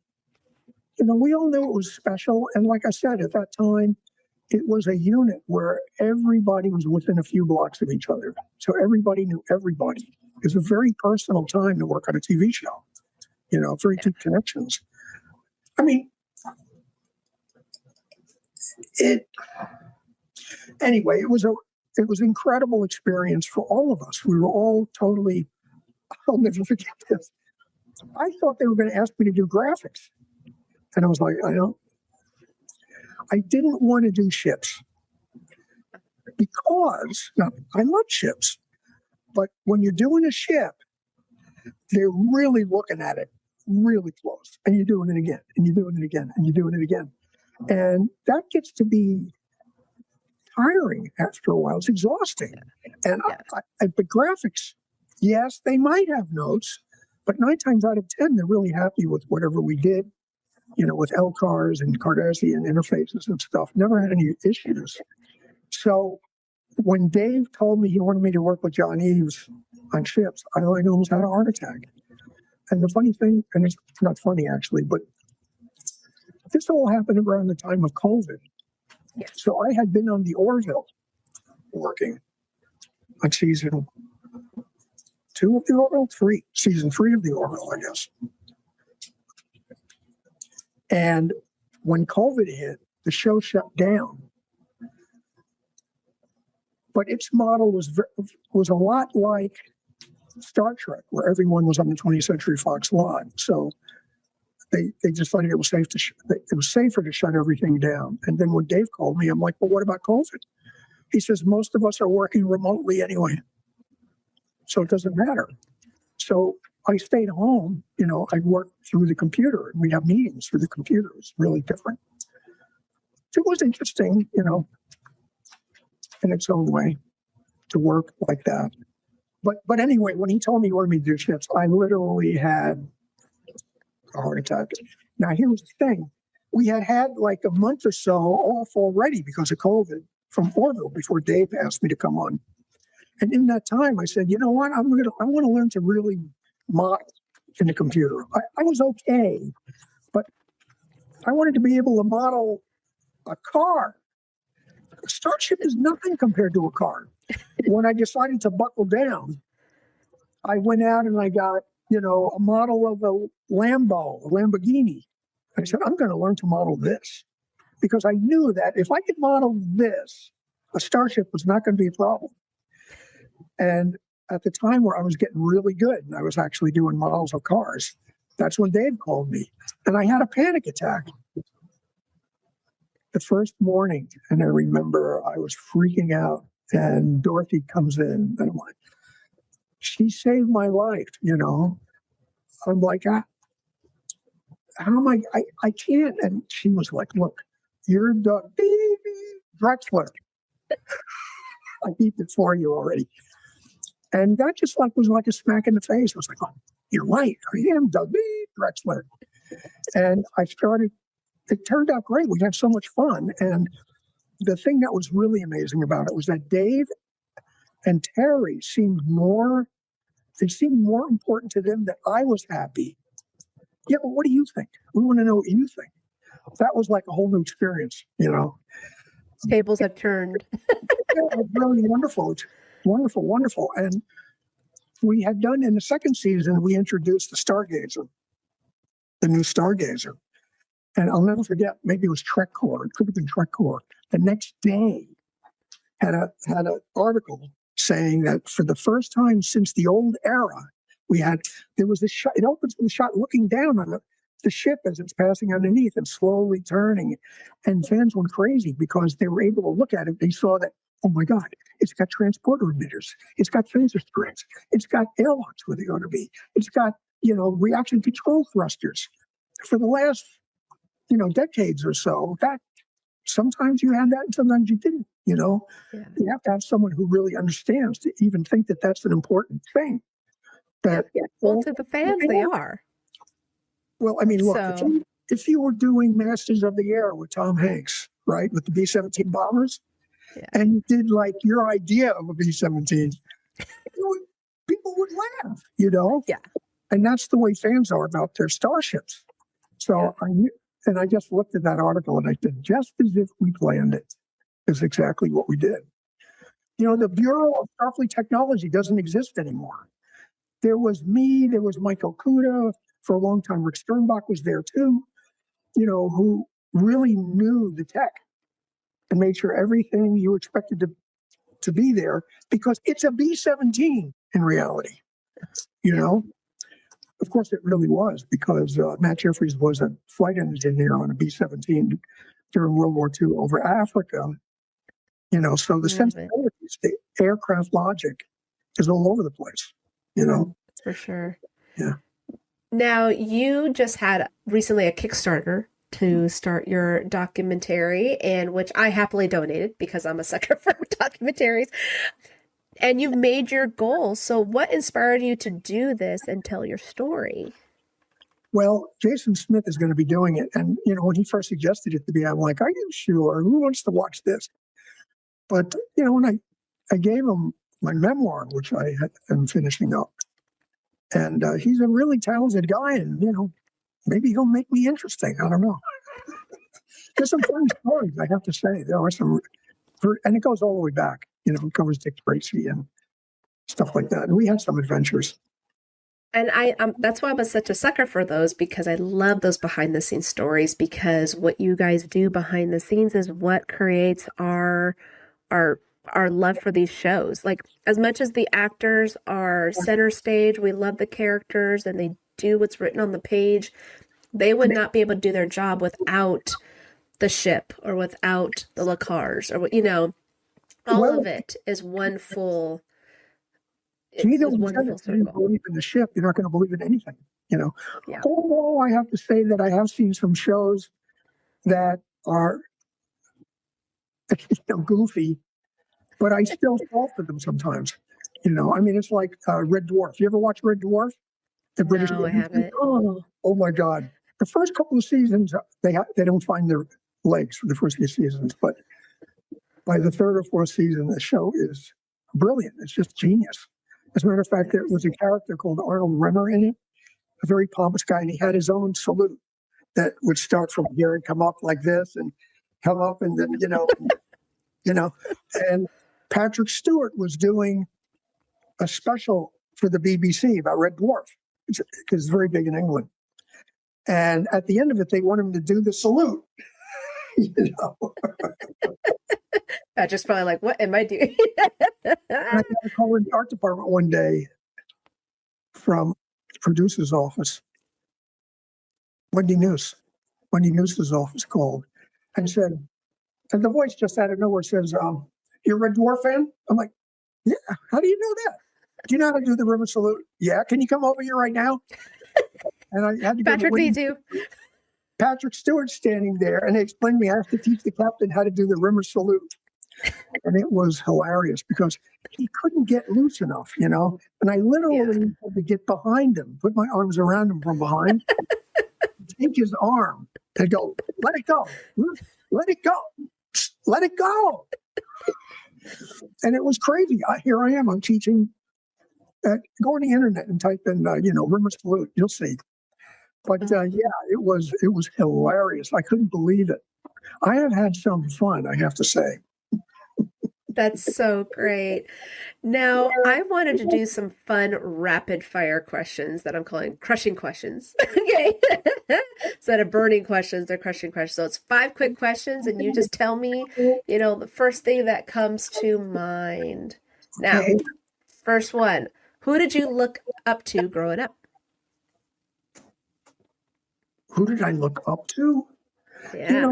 you know, we all knew it was special. And like I said, at that time, it was a unit where everybody was within a few blocks of each other. So everybody knew everybody. It was a very personal time to work on a TV show, you know, very deep connections. I mean, anyway, it was an incredible experience for all of us. We were all totally, I'll never forget this. I thought they were going to ask me to do graphics. And I was like, I didn't want to do ships because I love ships. But when you're doing a ship, they're really looking at it really close. And you're doing it again, and you're doing it again, and you're doing it again. And that gets to be tiring after a while. It's exhausting. And the graphics, yes, they might have notes, but 9 times out of 10, they're really happy with whatever we did, you know, with LCARs and Cardassian interfaces and stuff. Never had any issues. So when Dave told me he wanted me to work with John Eves on ships, I almost had a heart attack. And the funny thing, and it's not funny actually, but this all happened around the time of COVID. Yes. So I had been on the Orville working on season 2 of the Orville, season 3 of the Orville, I guess. And when COVID hit, the show shut down. But its model was a lot like Star Trek, where everyone was on the 20th Century Fox lot. So they decided it was safer to shut everything down. And then when Dave called me, I'm like, well, what about COVID? He says, most of us are working remotely anyway, so it doesn't matter. So I stayed home. You know, I worked through the computer. We have meetings through the computer. It was really different. It was interesting, you know, in its own way to work like that. But anyway, when he told me he wanted me to do ships, I literally had a heart attack. Now, here's the thing. we had like a month or so off already because of COVID from Orville before Dave asked me to come on. And in that time, I said, you know what? I want to learn to really model in the computer. I was okay, but I wanted to be able to model a car. A Starship is nothing compared to a car. When I decided to buckle down, I went out and I got, a model of a Lamborghini. I said, I'm going to learn to model this because I knew that if I could model this, a Starship was not going to be a problem. And at the time where I was getting really good and I was actually doing models of cars, that's when Dave called me and I had a panic attack the first morning. And I remember I was freaking out and Dorothy comes in and I'm like, she saved my life, I'm like, how am I can't. And she was like, look, you're Doug Drexler. I beeped it for you already. And that just was like a smack in the face. I was like, oh, you're right. I am Doug Drexler. And it turned out great. We had so much fun. And the thing that was really amazing about it was that Dave and Terry seemed more important to them that I was happy. Yeah, but what do you think? We want to know what you think. That was like a whole new experience, Tables have turned. Yeah, it was really wonderful. It's wonderful, wonderful. And we had done in the second season, we introduced the Stargazer, the new Stargazer. And I'll never forget, maybe it was Trek Core. It could have been Trek Core. The next day had an article saying that for the first time since the old era, there was this shot. It opens with a shot looking down on the ship as it's passing underneath and slowly turning. And fans went crazy because they were able to look at it. They saw that, oh my God, it's got transporter emitters. It's got phaser strings. It's got airlocks where they ought to be. It's got, reaction control thrusters. For the last, decades or so, that sometimes you had that and sometimes you didn't, Yeah. You have to have someone who really understands to even think that that's an important thing. Well, to the fans, they are. Well, I mean, look, So- if you were doing Masters of the Air with Tom Hanks, right, with the B-17 bombers, and you did like your idea of a B-17, people would laugh, Yeah. And that's the way fans are about their starships. So I knew, and I just looked at that article and I said, just as if we planned it, is exactly what we did. The Bureau of Starfleet Technology doesn't exist anymore. There was me, there was Michael Kuda, for a long time, Rick Sternbach was there too, who really knew the tech and made sure everything you expected to be there because it's a B-17 in reality, Of course, it really was because Matt Jeffries was a flight engineer on a B-17 during World War II over Africa, so the sensibilities, the aircraft logic is all over the place, For sure. Yeah. Now, you just had recently a Kickstarter to start your documentary, and which I happily donated because I'm a sucker for documentaries. And you've made your goal. So what inspired you to do this and tell your story? Well, Jason Smith is going to be doing it. And, when he first suggested it to me, I'm like, are you sure? Who wants to watch this? But, when I gave him my memoir, which I am finishing up, and he's a really talented guy, and, maybe he'll make me interesting. I don't know. There's some funny stories, I have to say. There are some, and it goes all the way back. It covers Dick Tracy and stuff like that. And we had some adventures. And that's why I'm such a sucker for those, because I love those behind the scenes stories, because what you guys do behind the scenes is what creates our love for these shows. Like, as much as the actors are center stage, we love the characters and they do what's written on the page. They would not be able to do their job without the ship or without the Lacars or all of it is one full. It's one full If you circle. believe in the ship, you're not going to believe in anything. Yeah. Although I have to say that I have seen some shows that are goofy, but I still fall for them sometimes. It's like Red Dwarf. You ever watch Red Dwarf? The British. No, I haven't. Oh my God. the first couple of seasons, they don't find their legs for the first few seasons, but by the third or fourth season, the show is brilliant. It's just genius. As a matter of fact, there was a character called Arnold Rimmer in it, a very pompous guy, and he had his own salute that would start from here and come up like this and come up and then, and Patrick Stewart was doing a special for the BBC about Red Dwarf, because it's very big in England. And at the end of it, they want him to do the salute. Patrick's probably like, what am I doing? And I got a call in the art department one day from the producer's office. Wendy Noose's office called and said, and the voice just out of nowhere says, you're a Red Dwarf fan? I'm like, yeah, how do you know that? Do you know how to do the river salute? Yeah, can you come over here right now? And I had to go Patrick needs you. Patrick Stewart standing there, and they explained to me I have to teach the captain how to do the rimmer salute. And it was hilarious because he couldn't get loose enough, And I literally had to get behind him, put my arms around him from behind, take his arm and go, let it go, let it go, let it go. And it was crazy. Here I am, I'm teaching. Go on the internet and type in, rimmer salute, you'll see. But it was hilarious. I couldn't believe it. I have had some fun, I have to say. That's so great. Now, I wanted to do some fun rapid fire questions that I'm calling crushing questions. Okay. Instead of burning questions, they're crushing questions. So it's 5 quick questions, and you just tell me, the first thing that comes to mind. Now, first one, who did you look up to growing up? Who did I look up to? Yeah.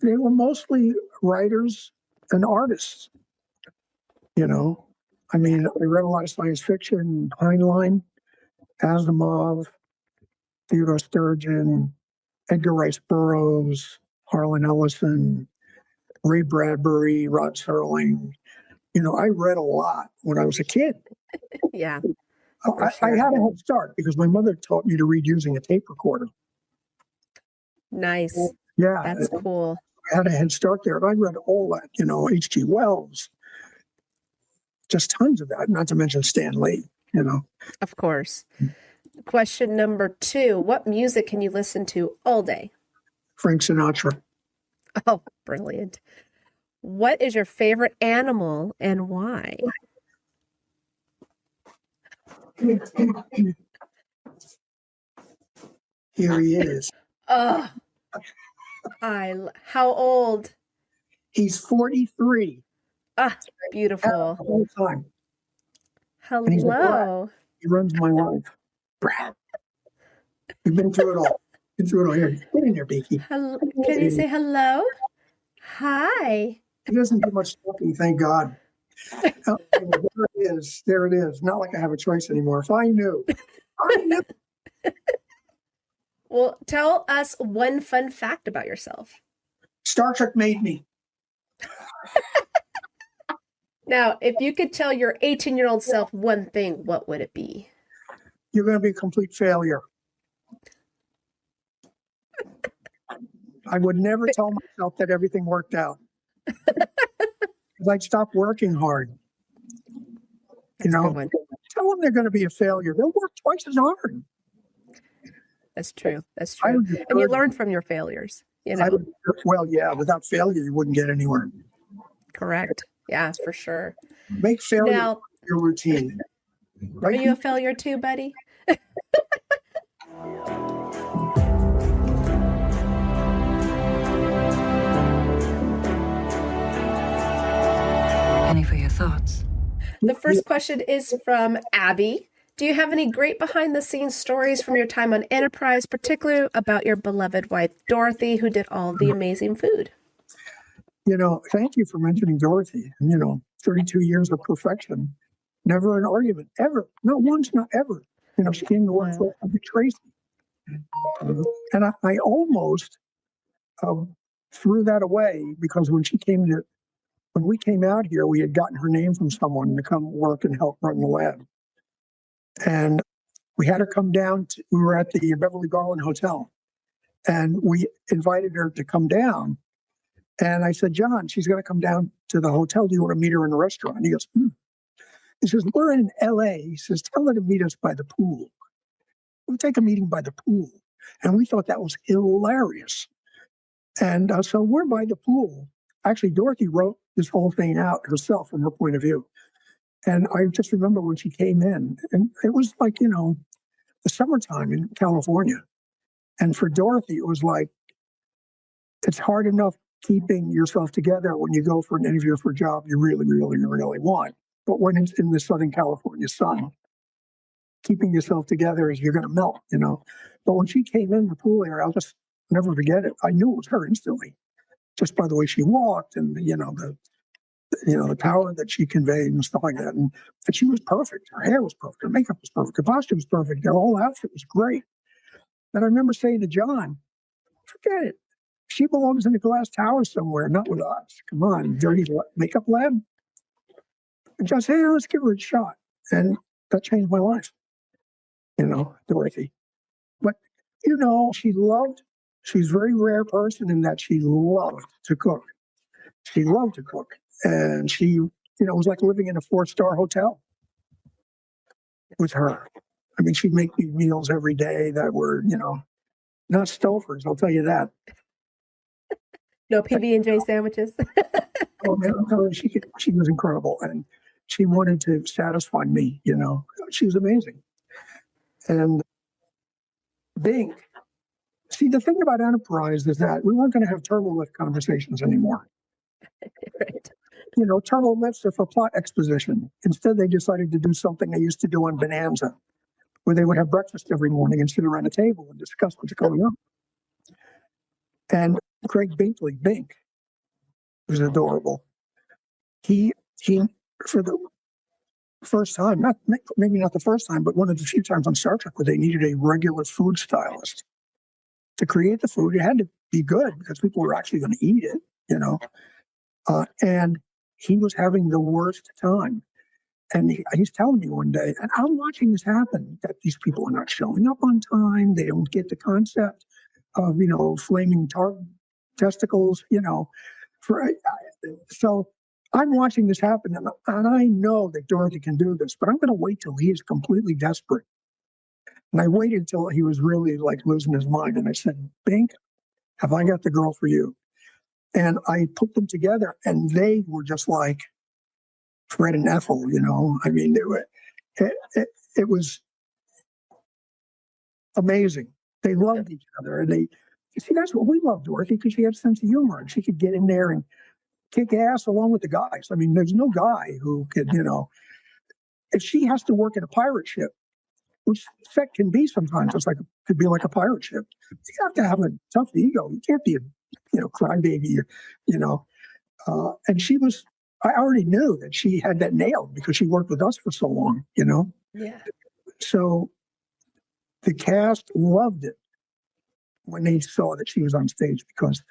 They were mostly writers and artists. I read a lot of science fiction, Heinlein, Asimov, Theodore Sturgeon, Edgar Rice Burroughs, Harlan Ellison, Ray Bradbury, Rod Serling. I read a lot when I was a kid. Yeah. I had a head start because my mother taught me to read using a tape recorder. Nice. Yeah. That's cool. I had a head start there. And I read all that, H.G. Wells, just tons of that, not to mention Stan Lee, Of course. Question number 2, what music can you listen to all day? Frank Sinatra. Oh, brilliant. What is your favorite animal and why? Here he is. Oh, how old? He's 43. Ah, beautiful. All the time. Hello. He runs my life. Brad. We've been through it all. Here. Get in there, Beaky. Hello. Can you say hello? Hi. He doesn't do much talking, thank God. There it is. Not like I have a choice anymore. If I knew. Well, tell us one fun fact about yourself. Star Trek made me. Now, if you could tell your 18-year-old self one thing, what would it be? You're going to be a complete failure. I would never tell myself that everything worked out. Because I'd stop working hard. Tell them they're going to be a failure. They'll work twice as hard. That's true. That's true. And you learn from your failures. Without failure, you wouldn't get anywhere. Correct. Yeah, for sure. Make failure your routine. Right? Are you a failure too, buddy? Any for your thoughts? The first question is from Abby. Do you have any great behind-the-scenes stories from your time on Enterprise, particularly about your beloved wife, Dorothy, who did all the amazing food? Thank you for mentioning Dorothy. 32 years of perfection. Never an argument, ever. Not once, not ever. She came to work for Tracy. And I almost threw that away because when we came out here, we had gotten her name from someone to come work and help run the lab. And We had her come down. We were at the Beverly Garland Hotel, and we invited her to come down. And I said, John, she's going to come down to the hotel. Do you want to meet her in the restaurant? And he goes, He says, we're in L.A. He says, tell her to meet us by the pool. We'll take a meeting by the pool. And we thought that was hilarious. And so we're by the pool. Actually, Dorothy wrote this whole thing out herself from her point of view. And I just remember when she came in, and it was like, the summertime in California. And for Dorothy, it was like, it's hard enough keeping yourself together when you go for an interview for a job you really, really, really want. But when it's in the Southern California sun, keeping yourself together is you're going to melt, But when she came in the pool area, I'll just never forget it. I knew it was her instantly, just by the way she walked and the power that she conveyed and stuff like that. And she was perfect. Her hair was perfect. Her makeup was perfect. Her posture was perfect. Her whole outfit was great. And I remember saying to John, forget it. She belongs in a glass tower somewhere, not with us. Come on, dirty makeup lab. And John said, hey, let's give her a shot. And that changed my life, Dorothy. But, she's a very rare person in that she loved to cook. She loved to cook. And she, it was like living in a 4-star hotel with her. I mean, she'd make me meals every day that were, not Stouffer's, I'll tell you that. No PB&J sandwiches. Oh, man, I'm telling you, she was incredible. And she wanted to satisfy me, She was amazing. And Bing, see, the thing about Enterprise is that we weren't going to have turbo lift conversations anymore. Right. Turbo lifts are for plot exposition. Instead, they decided to do something they used to do on Bonanza, where they would have breakfast every morning and sit around a table and discuss what's going on. And Craig Binkley, Bink, was adorable. He, for the first time, maybe not the first time, but one of the few times on Star Trek where they needed a regular food stylist to create the food. It had to be good because people were actually going to eat it, and he was having the worst time. And he's telling me one day, and I'm watching this happen, that these people are not showing up on time. They don't get the concept of, flaming testicles, So I'm watching this happen, and I know that Dorothy can do this, but I'm going to wait till he is completely desperate. And I waited until he was really like losing his mind. And I said, Bink, have I got the girl for you? And I put them together, and they were just like Fred and Ethel, I mean, it was amazing. They loved each other. And that's what we love, Dorothy, because she had a sense of humor, and she could get in there and kick ass along with the guys. I mean, there's no guy who could, if she has to work in a pirate ship, which Set can be sometimes, could be like a pirate ship. You have to have a tough ego. You can't be a, crybaby, and she was, I already knew that she had that nailed because she worked with us for so long, Yeah. So the cast loved it when they saw that she was on stage because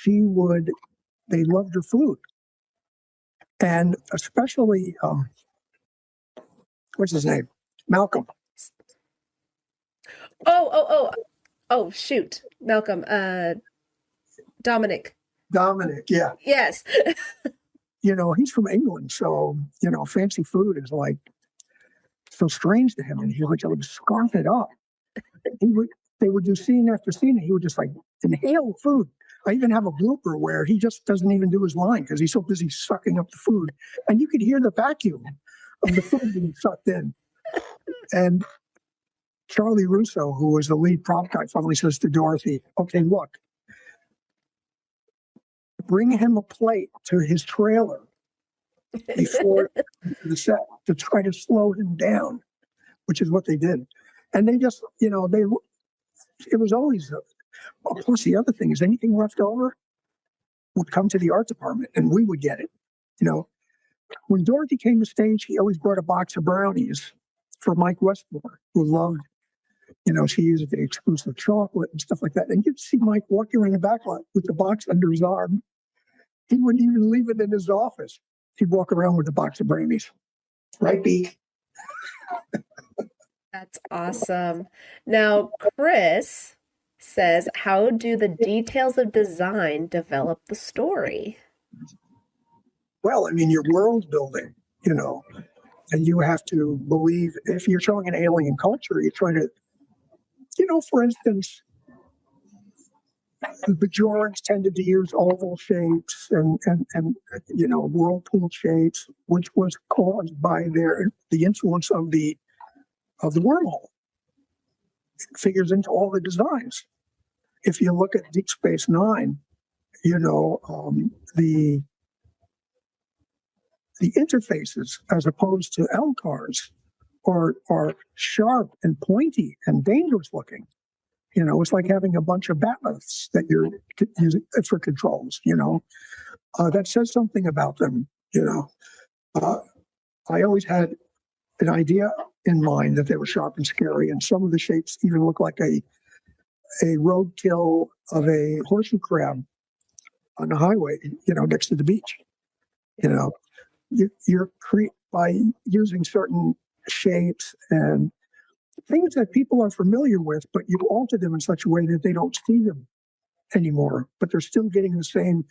they loved her food. And especially, what's his name? Malcolm. Oh, shoot. Malcolm. Dominic. Dominic, yeah. Yes. He's from England, so, fancy food is like so strange to him. And he would scarf it up. They would do scene after scene, and he would just like inhale food. I even have a blooper where he just doesn't even do his line because he's so busy sucking up the food. And you could hear the vacuum of the food being sucked in. And Charlie Russo, who was the lead prop guy, finally says to Dorothy, okay, look, bring him a plate to his trailer before the set to try to slow him down, which is what they did. And they just, it was always, plus the other thing is anything left over would come to the art department and we would get it. When Dorothy came to stage, he always brought a box of brownies for Mike Westmore, who loved, she used the exclusive chocolate and stuff like that. And you'd see Mike walking around the back lot with the box under his arm. He wouldn't even leave it in his office. He'd walk around with a box of brownies. Right, Beak? That's awesome. Now, Chris says, how do the details of design develop the story? Well, I mean, you're world building, you know, and you have to believe if you're showing an alien culture, you're trying to, for instance, the Bajorans tended to use oval shapes and whirlpool shapes, which was caused by the influence of the wormhole. It figures into all the designs. If you look at Deep Space Nine, the interfaces as opposed to LCARs are sharp and pointy and dangerous looking. It's like having a bunch of batleths that you're using for controls. That says something about them. I always had an idea in mind that they were sharp and scary, and some of the shapes even look like a roadkill of a horseshoe crab on the highway, next to the beach. You're by using certain shapes and things that people are familiar with, but you alter them in such a way that they don't see them anymore, but they're still getting the same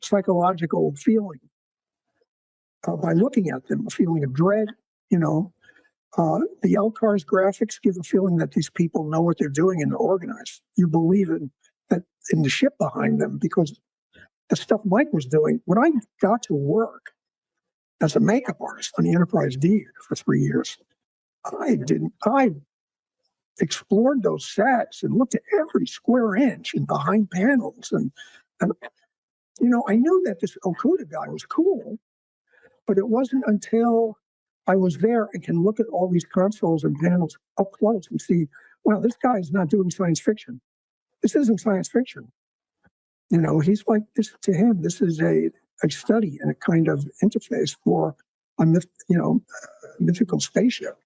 psychological feeling by looking at them, a feeling of dread. The LCAR's graphics give a feeling that these people know what they're doing and they're organized. You believe in the ship behind them because the stuff Mike was doing. When I got to work as a makeup artist on the Enterprise D for 3 years, I explored those sets and looked at every square inch and behind panels. And I knew that this Okuda guy was cool, but it wasn't until I was there and can look at all these consoles and panels up close and see, well, this guy is not doing science fiction. This isn't science fiction. He's like this to him. This is a study and a kind of interface for a mythical spaceship.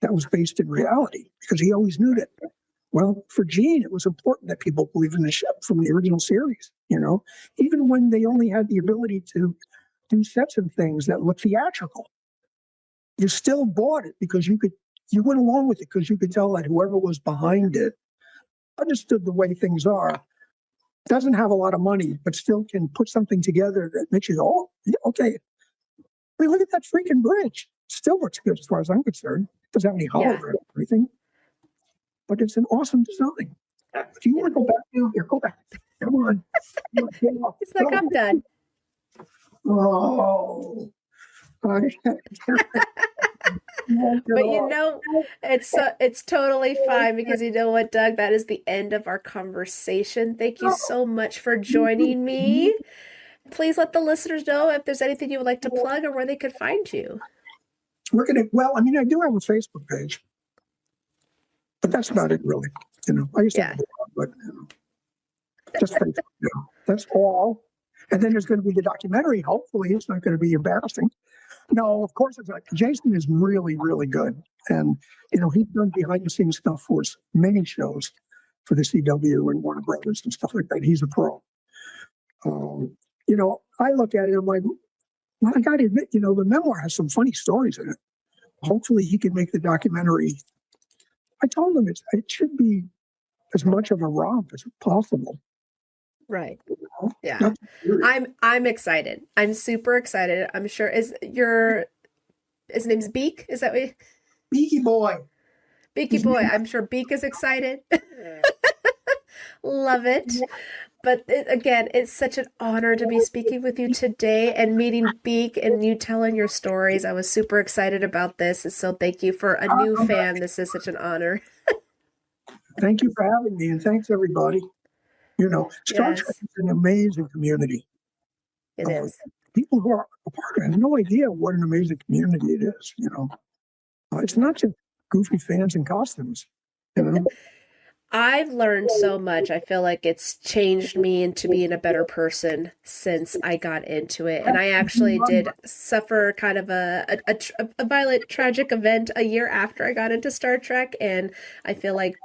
That was based in reality because he always knew that. Well, for Gene, it was important that people believe in the ship from the original series. Even when they only had the ability to do sets and things that look theatrical, you still bought it because you went along with it because you could tell that whoever was behind it understood the way things are, doesn't have a lot of money, but still can put something together that makes you go, oh, yeah, okay. I mean, look at that freaking bridge. Still looks good as far as I'm concerned. Doesn't have any holograms or anything, but it's an awesome design. If you want to go back here, go back. Come on. It's like I'm done. Oh. But it's totally fine because you know what, Doug? That is the end of our conversation. Thank you so much for joining me. Please let the listeners know if there's anything you would like to plug or where they could find you. I do have a Facebook page, but that's about it, really. I used to have a blog, but just Facebook. That's all. And then there's going to be the documentary. Hopefully, it's not going to be embarrassing. No, of course it's not. Jason is really, really good, and he's done behind the scenes stuff for many shows for the CW and Warner Brothers and stuff like that. He's a pro. I look at it and I'm like, well, I got to admit, the memoir has some funny stories in it. Hopefully he can make the documentary. I told him it should be as much of a romp as possible. Right. Yeah. I'm excited. I'm super excited. I'm sure his name's Beak? Is that what Beaky Boy. Beaky Boy. I'm sure Beak is excited. Love it. But again, it's such an honor to be speaking with you today and meeting Beak and you telling your stories. I was super excited about this. And so thank you for a new fan. This is such an honor. Thank you for having me. And thanks, everybody. Star Trek is an amazing community. It is. People who are a part of it have no idea what an amazing community it is. It's not just goofy fans in costumes. I've learned so much. I feel like it's changed me into being a better person since I got into it. And I actually did suffer kind of a violent, tragic event a year after I got into Star Trek. And I feel like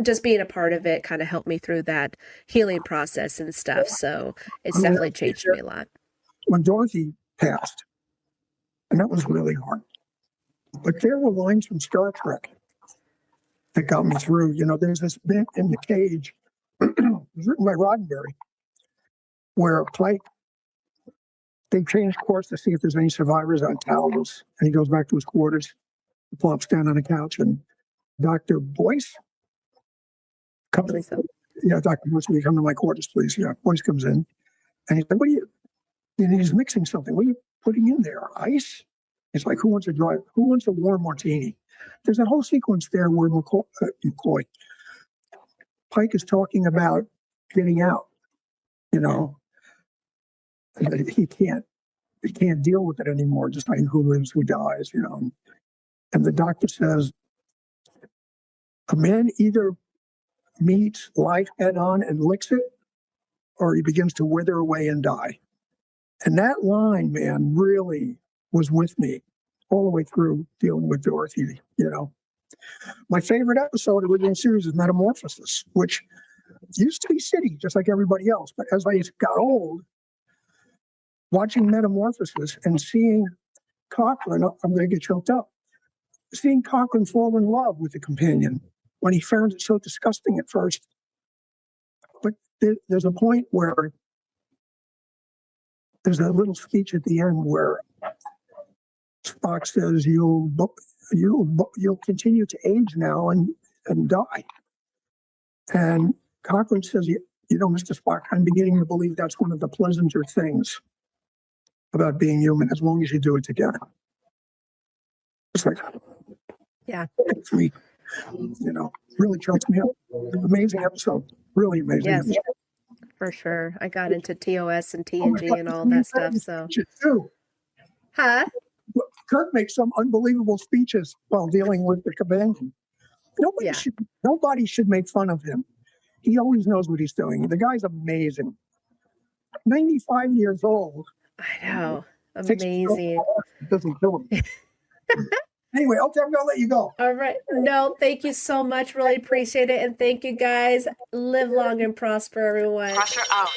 just being a part of it kind of helped me through that healing process and stuff. So it's definitely changed me a lot. When Dorothy passed, and that was really hard. But there were lines from Star Trek that got me through. You know, there's this bit in The Cage, it was written by Roddenberry, where Pike, they changed course to see if there's any survivors on Talos, and he goes back to his quarters, plops down on a couch, and Dr. Boyce comes in. Yeah, Dr. Boyce, will you come to my quarters, please? Yeah, Boyce comes in, and he's like, what are you, and he's mixing something. What are you putting in there? Ice? It's like, who wants a warm martini? There's a whole sequence there where McCoy, Pike is talking about getting out, you know, and he can't deal with it anymore, just like who lives, who dies, you know. And the doctor says, a man either meets life head on and licks it, or he begins to wither away and die. And that line, man, really was with me all the way through dealing with Dorothy, you know. My favorite episode of the original series is Metamorphosis, which used to be city, just like everybody else. But as I got old, watching Metamorphosis and seeing Cochrane, I'm going to get choked up, seeing Cochrane fall in love with the companion when he found it so disgusting at first. But there's a point where there's a little speech at the end where Spock says, you'll continue to age now and die. And Cochrane says, you know, Mr. Spock, I'm beginning to believe that's one of the pleasanter things about being human, as long as you do it together. It's like, Yeah, it's me, you know, really chokes me up. Amazing episode, really amazing. Yes. episode. for sure. I got into TOS and TNG and all that stuff. So, Too. huh? Kirk makes some unbelievable speeches while dealing with the companion. Nobody should make fun of him. He always knows what he's doing. The guy's amazing. 95 years old. I know. Amazing. Doesn't kill him. Anyway, okay, I'm gonna let you go. All right. No, thank you so much. Really appreciate it. And thank you guys. Live long and prosper, everyone. Crusher out.